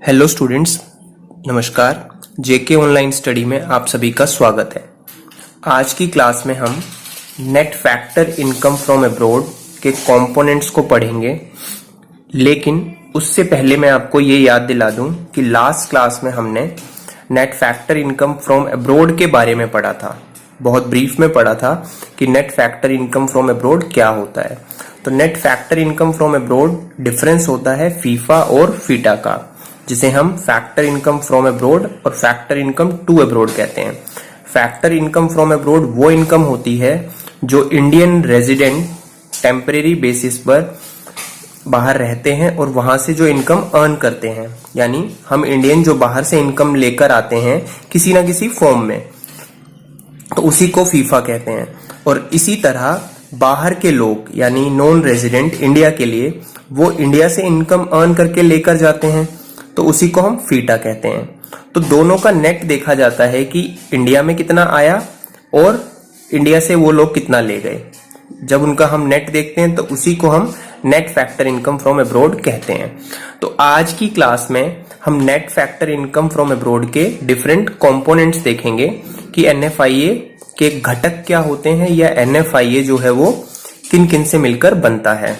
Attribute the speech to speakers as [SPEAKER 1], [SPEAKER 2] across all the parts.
[SPEAKER 1] Hello students, नमस्कार। जेके online study में आप सभी का स्वागत है। आज की क्लास में हम net factor income from abroad के कंपोनेंट्स को पढ़ेंगे, लेकिन उससे पहले मैं आपको ये याद दिला दूं कि लास्ट क्लास में हमने net factor income from abroad के बारे में पढ़ा था। बहुत ब्रीफ में पढ़ा था कि net factor income from abroad क्या होता है। तो net factor income from abroad difference होता है फीफा और फीटा का, जिसे हम फैक्टर इनकम फ्रॉम अब्रॉड और फैक्टर इनकम टू अब्रॉड कहते हैं। फैक्टर इनकम फ्रॉम अब्रॉड वो इनकम होती है जो इंडियन रेजिडेंट टेम्परेरी बेसिस पर बाहर रहते हैं और वहां से जो इनकम अर्न करते हैं, यानी हम इंडियन जो बाहर से इनकम लेकर आते हैं किसी ना किसी फॉर्म में, तो उसी को फीफा कहते हैं। और इसी तरह बाहर के लोग यानी नॉन रेजिडेंट इंडिया के लिए वो इंडिया से इनकम अर्न करके लेकर जाते हैं, तो उसी को हम फीटा कहते हैं। तो दोनों का नेट देखा जाता है कि इंडिया में कितना आया और इंडिया से वो लोग कितना ले गए। जब उनका हम नेट देखते हैं तो उसी को हम net factor income from abroad कहते हैं। तो आज की क्लास में हम net factor income from abroad के डिफरेंट कंपोनेंट्स देखेंगे कि एनएफआईए के घटक क्या होते हैं, या एनएफआईए जो है वो किन किन से मिलकर बनता है।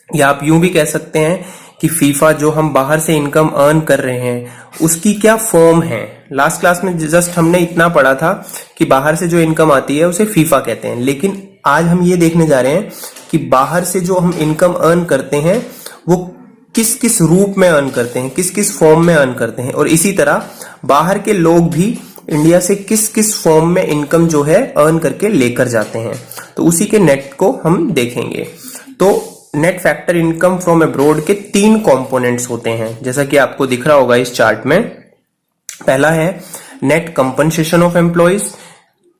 [SPEAKER 1] या आप यूं भी कह सकते हैं कि फीफा जो हम बाहर से इनकम अर्न कर रहे हैं उसकी क्या फॉर्म है। लास्ट क्लास में जस्ट हमने इतना पढ़ा था कि बाहर से जो इनकम आती है उसे फीफा कहते हैं, लेकिन आज हम ये देखने जा रहे हैं कि बाहर से जो हम इनकम अर्न करते हैं वो किस किस रूप में अर्न करते हैं, किस किस फॉर्म में अर्न करते हैं, और इसी तरह बाहर के लोग भी इंडिया से किस किस फॉर्म में इनकम जो है अर्न करके लेकर जाते हैं। तो उसी के नेट को हम देखेंगे। तो net factor income from abroad के 3 कंपोनेंट्स होते हैं, जैसा कि आपको दिख रहा होगा इस चार्ट में। पहला है नेट कंपनसेशन ऑफ एम्प्लॉइज,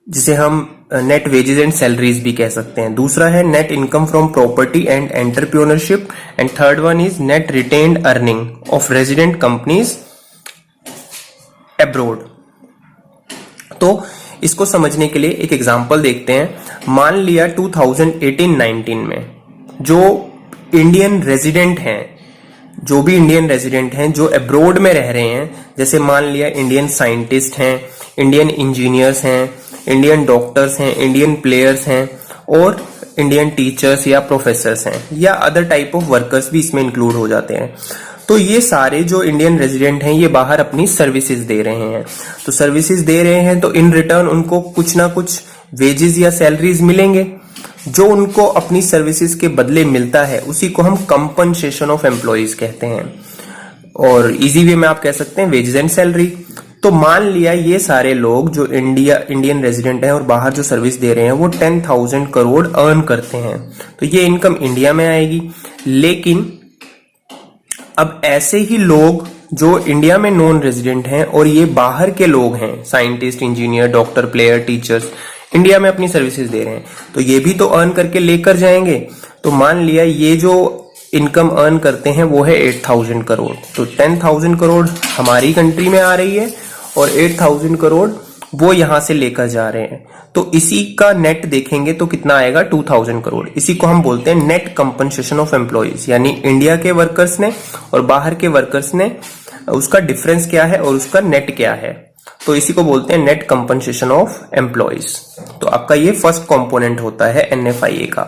[SPEAKER 1] जिसे हम नेट वेजेस एंड सैलरीज भी कह सकते हैं। दूसरा है net income from property and entrepreneurship, and third one is net retained earning of resident companies abroad. तो इसको समझने के लिए एक एग्जांपल देखते हैं। मान लिया 2018-19 में जो इंडियन रेजिडेंट हैं, जो भी इंडियन रेजिडेंट हैं जो अब्रॉड में रह रहे हैं, जैसे मान लिया इंडियन साइंटिस्ट हैं, इंडियन इंजीनियर्स हैं, इंडियन डॉक्टर्स हैं, इंडियन प्लेयर्स हैं, और इंडियन टीचर्स या प्रोफेसर्स हैं, या अदर टाइप ऑफ वर्कर्स भी इसमें इंक्लूड हो जाते हैं। तो ये सारे जो इंडियन रेजिडेंट हैं ये बाहर अपनी सर्विसेज दे रहे हैं। तो सर्विसेज दे रहे हैं तो इन रिटर्न उनको कुछ ना कुछ वेजेस या सैलरीज मिलेंगे। जो उनको अपनी सर्विसेज के बदले मिलता है उसी को हम कंपनसेशन ऑफ एम्प्लॉइज कहते हैं, और इजी वे में आप कह सकते हैं वेजेस एंड सैलरी। तो मान लिया ये सारे लोग जो इंडियन रेजिडेंट हैं और बाहर जो सर्विस दे रहे हैं वो 10,000 करोड़ अर्न करते हैं, तो ये इनकम इंडिया में आएगी। लेकिन अब ऐसे ही लोग जो इंडिया में नॉन रेजिडेंट हैं और ये बाहर के लोग हैं, scientist, engineer, doctor, player, teachers, India में अपनी सर्विसेज दे रहे हैं, तो ये भी तो अर्न करके लेकर जाएंगे। तो मान लिया ये जो इनकम अर्न करते हैं वो है 8,000 करोड़, तो 10,000 करोड़ हमारी कंट्री में आ रही है और 8,000 करोड़ वो यहां से लेकर जा रहे हैं। तो इसी का नेट देखेंगे तो कितना आएगा, 2,000 करोड़। इसी को हम बोलते हैं नेट कंपनसेशन ऑफ एम्प्लॉइज, यानी इंडिया के वर्कर्स ने और बाहर के वर्कर्स ने उसका डिफरेंस क्या है और उसका नेट क्या है, तो इसी को बोलते हैं नेट कंपनसेशन ऑफ एम्प्लॉइज। तो आपका ये फर्स्ट कंपोनेंट होता है एनएफआईए का।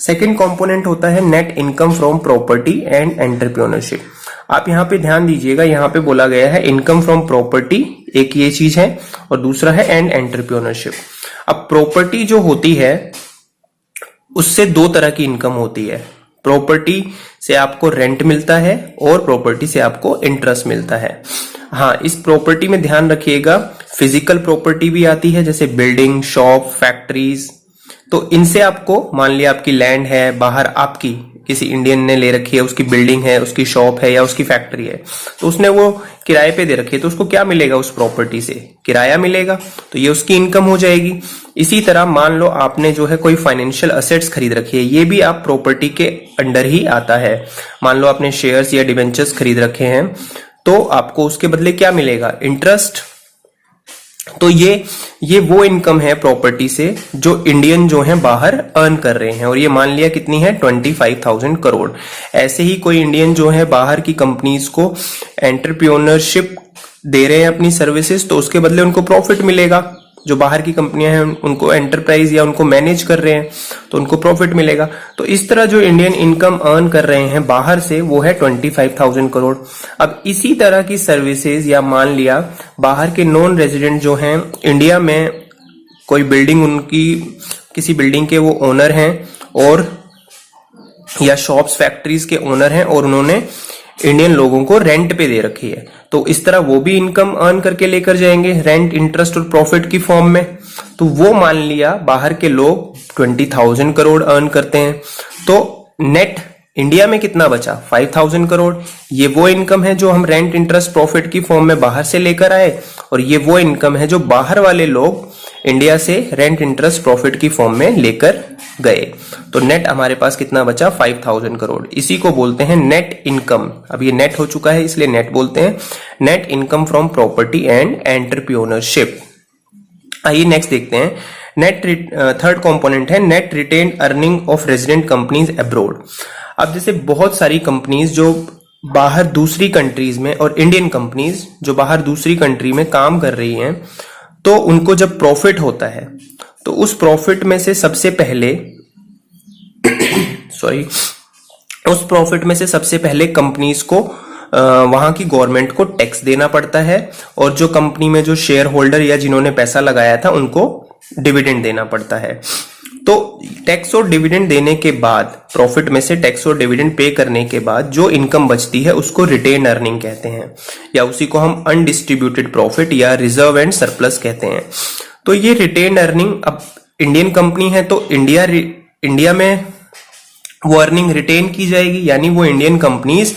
[SPEAKER 1] सेकंड कंपोनेंट होता है net income from property and entrepreneurship. आप यहाँ पे ध्यान दीजिएगा, यहाँ पे बोला गया है इनकम फ्रॉम प्रॉपर्टी, एक ये चीज है, और दूसरा है एंड एंटरप्रेन्योरशिप। अब प्रॉपर्टी जो होती है उससे 2 तरह की इनकम होती है। प्रॉपर्टी से आपको रेंट मिलता है और प्रॉपर्टी से आपको इंटरेस्ट मिलता है। हाँ, इस प्रॉपर्टी में ध्यान रखिएगा फिजिकल प्रॉपर्टी भी आती है, जैसे बिल्डिंग, शॉप, फैक्ट्रीज। तो इनसे आपको, मान लिया आपकी लैंड है बाहर, आपकी किसी इंडियन ने ले रखी है, उसकी बिल्डिंग है, उसकी शॉप है या उसकी फैक्ट्री है, तो उसने वो किराए पे दे रखी है, तो उसको क्या मिलेगा, उस प्रॉपर्टी से किराया मिलेगा, तो ये उसकी इनकम हो जाएगी। इसी तरह मान लो आपने जो है कोई फाइनेंशियल असेट्स खरीद रखी है, ये भी आप प्रॉपर्टी के अंडर ही आता है। मान लो आपने शेयर्स या डिवेंचर्स खरीद रखे हैं, तो आपको उसके बदले क्या मिलेगा, इंटरेस्ट। तो ये वो इनकम है प्रॉपर्टी से जो इंडियन जो है बाहर अर्न कर रहे हैं, और ये मान लिया कितनी है 25,000 करोड़। ऐसे ही कोई इंडियन जो है बाहर की कंपनीज को एंटरप्रेन्योरशिप दे रहे हैं अपनी सर्विसेज, तो उसके बदले उनको प्रॉफिट मिलेगा। जो बाहर की कंपनियां हैं उनको एंटरप्राइज या उनको मैनेज कर रहे हैं तो उनको प्रॉफिट मिलेगा। तो इस तरह जो इंडियन इनकम अर्न कर रहे हैं बाहर से वो है 25,000 करोड़। अब इसी तरह की सर्विसेज, या मान लिया बाहर के नॉन रेजिडेंट जो हैं इंडिया में कोई बिल्डिंग, उनकी किसी बिल्डिंग के वो ओनर हैं और या शॉप्स फैक्ट्रीज के ओनर हैं और उन्होंने इंडियन लोगों को रेंट पे दे रखी है, तो इस तरह वो भी इनकम अर्न करके लेकर जाएंगे रेंट, इंटरेस्ट और प्रॉफिट की फॉर्म में। तो वो मान लिया बाहर के लोग 20,000 करोड़ अर्न करते हैं, तो नेट इंडिया में कितना बचा 5,000 करोड़। ये वो इनकम है जो हम रेंट, इंटरेस्ट, प्रॉफिट की फॉर्म में बाहर से लेकर आए, और ये वो इनकम है जो बाहर वाले लोग इंडिया से रेंट, इंटरेस्ट, प्रॉफिट की फॉर्म में लेकर गए। तो नेट हमारे पास कितना बचा 5,000 करोड़। इसी को बोलते हैं नेट इनकम। अब ये नेट हो चुका है इसलिए नेट बोलते हैं, net income from property and entrepreneurship. आइए नेक्स्ट देखते हैं। नेट थर्ड कंपोनेंट है net retained earning of resident companies abroad. अब जैसे बहुत सारी कंपनीज जो बाहर दूसरी कंट्रीज में, और इंडियन कंपनीज जो बाहर दूसरी कंट्री में काम कर रही हैं, तो उनको जब प्रॉफिट होता है तो उस प्रॉफिट में से सबसे पहले उस प्रॉफिट में से सबसे पहले कंपनीज को वहां की गवर्नमेंट को टैक्स देना पड़ता है, और जो कंपनी में जो शेयर होल्डर या जिन्होंने पैसा लगाया था उनको डिविडेंड देना पड़ता है। तो टैक्स और डिविडेंड देने के बाद, प्रॉफिट में से टैक्स और डिविडेंड पे करने के बाद जो इनकम बचती है उसको रिटेन अर्निंग कहते हैं, या उसी को हम अनडिस्ट्रीब्यूटेड प्रॉफिट या रिजर्व एंड सरप्लस कहते हैं। तो ये रिटेन अर्निंग, अब इंडियन कंपनी है तो इंडिया में वो अर्निंग रिटेन की जाएगी, यानी वो इंडियन कंपनीज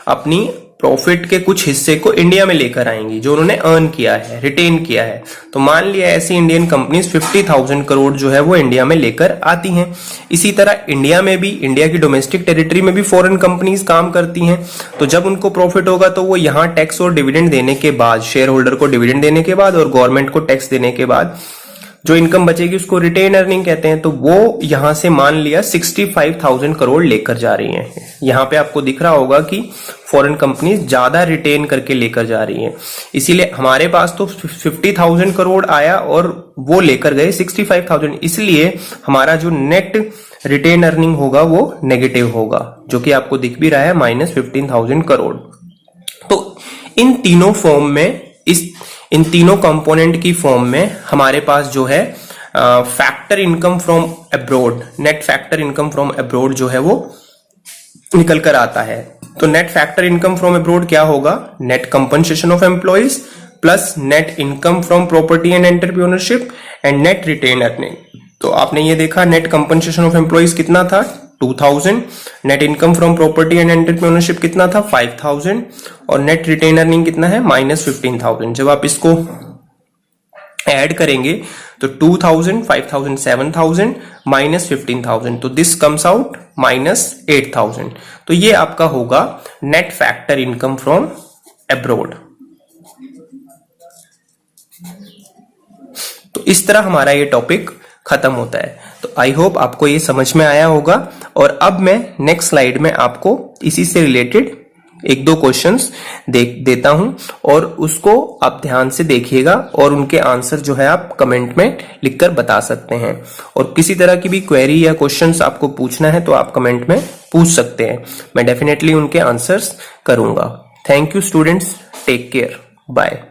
[SPEAKER 1] अपनी प्रॉफिट के कुछ हिस्से को इंडिया में लेकर आएंगी जो उन्होंने अर्न किया है, रिटेन किया है। तो मान लिया ऐसी इंडियन कंपनीज 50,000 करोड़ जो है वो इंडिया में लेकर आती हैं। इसी तरह इंडिया में भी, इंडिया की डोमेस्टिक टेरिटरी में भी फॉरेन कंपनीज काम करती हैं, तो जब उनको प्रॉफिट होगा तो वो यहाँ टैक्स और डिविडेंड देने के बाद, शेयर होल्डर को डिविडेंड देने के बाद और गवर्नमेंट को टैक्स देने के बाद जो इनकम बचेगी उसको रिटेन अर्निंग कहते हैं। तो वो यहां से मान लिया 65,000 करोड़ लेकर जा रही हैं। यहां पे आपको दिख रहा होगा कि फॉरेन कंपनीज ज्यादा रिटेन करके लेकर जा रही हैं, इसीलिए हमारे पास तो 50,000 करोड़ आया और वो लेकर गए 65,000, इसलिए हमारा जो नेट रिटेन अर्निंग होगा वो नेगेटिव होगा, जो कि आपको दिख भी रहा है -15,000 करोड़। तो इन तीनों फॉर्म में, इन तीनों कंपोनेंट की फॉर्म में हमारे पास जो है factor income from abroad, net factor income from abroad जो है वो निकल कर आता है। तो net factor income from abroad क्या होगा, net compensation of employees plus net income from property and entrepreneurship and net retained earning. तो आपने ये देखा नेट कंपनसेशन ऑफ एम्प्लॉइज कितना था 2,000, net income from property and entrepreneurship कितना था 5,000, और नेट रिटेन अर्निंग कितना है -15,000। जब आप इसको ऐड करेंगे तो 2,000, 5,000, 7,000 -15,000, तो दिस कम्स आउट -8,000। तो ये आपका होगा net factor income from abroad. तो इस तरह हमारा ये टॉपिक खत्म होता है। तो आई होप आपको ये समझ में आया होगा, और अब मैं नेक्स्ट स्लाइड में आपको इसी से रिलेटेड 1-2 क्वेश्चंस देता हूं, और उसको आप ध्यान से देखिएगा और उनके आंसर जो है आप कमेंट में लिखकर बता सकते हैं। और किसी तरह की भी क्वेरी या क्वेश्चंस आपको पूछना है तो आप कमेंट में पूछ सकते हैं, मैं डेफिनेटली उनके आंसर्स करूंगा। Thank you students, take care, bye.